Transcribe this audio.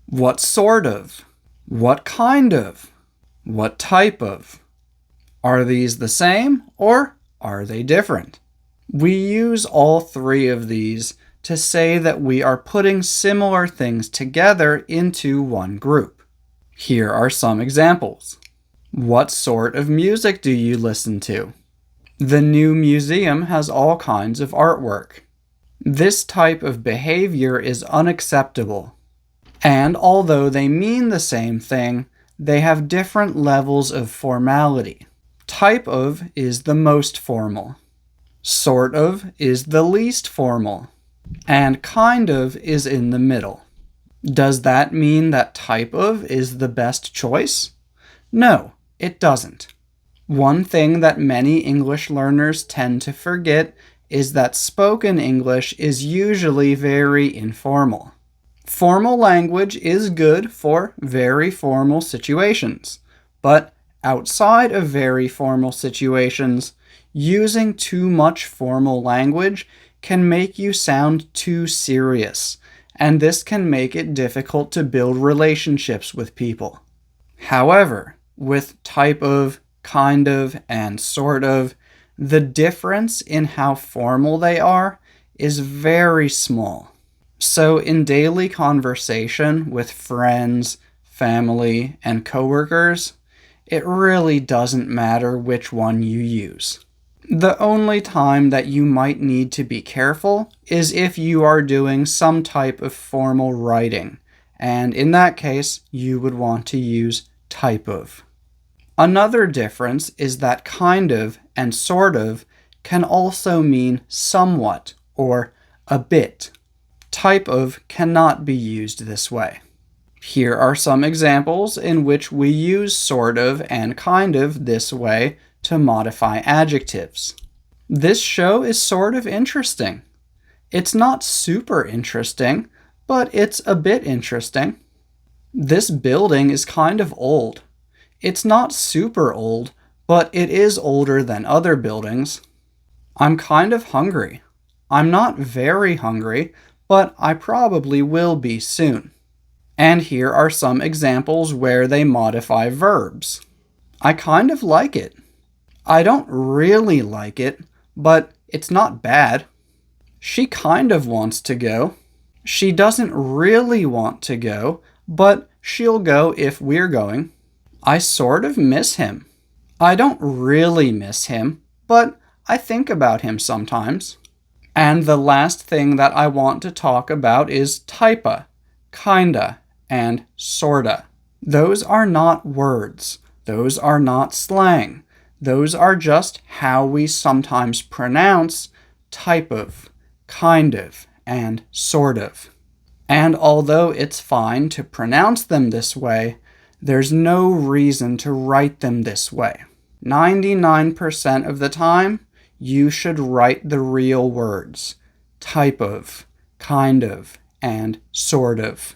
What sort of? What kind of? What type of? Are these the same or are they different? We use all three of these to say that we are putting similar things together into one group. Here are some examples. What sort of music do you listen to? The new museum has all kinds of artwork. This type of behavior is unacceptable. And although they mean the same thing, they have different levels of formality. Type of is the most formal. Sort of is the least formal. And kind of is in the middle. Does that mean that type of is the best choice? No, it doesn't. One thing that many English learners tend to forget is that spoken English is usually very informal. Formal language is good for very formal situations, but outside of very formal situations, using too much formal language can make you sound too serious, and this can make it difficult to build relationships with people. However, with type of, kind of, and sort of, the difference in how formal they are is very small. So in daily conversation with friends, family, and coworkers, it really doesn't matter which one you use. The only time that you might need to be careful is if you are doing some type of formal writing, and in that case, you would want to use type of. Another difference is that kind of and sort of can also mean somewhat or a bit. Type of cannot be used this way. Here are some examples in which we use sort of and kind of this way to modify adjectives. This show is sort of interesting. It's not super interesting, but it's a bit interesting. This building is kind of old. It's not super old, but it is older than other buildings. I'm kind of hungry. I'm not very hungry, but I probably will be soon. And here are some examples where they modify verbs. I kind of like it. I don't really like it, but it's not bad. She kind of wants to go. She doesn't really want to go, but she'll go if we're going. I sort of miss him. I don't really miss him, but I think about him sometimes. And the last thing that I want to talk about is typa, kinda, and sorta. Those are not words. Those are not slang. Those are just how we sometimes pronounce type of, kind of, and sort of. And although it's fine to pronounce them this way, there's no reason to write them this way. 99% of the time, you should write the real words, type of, kind of, and sort of.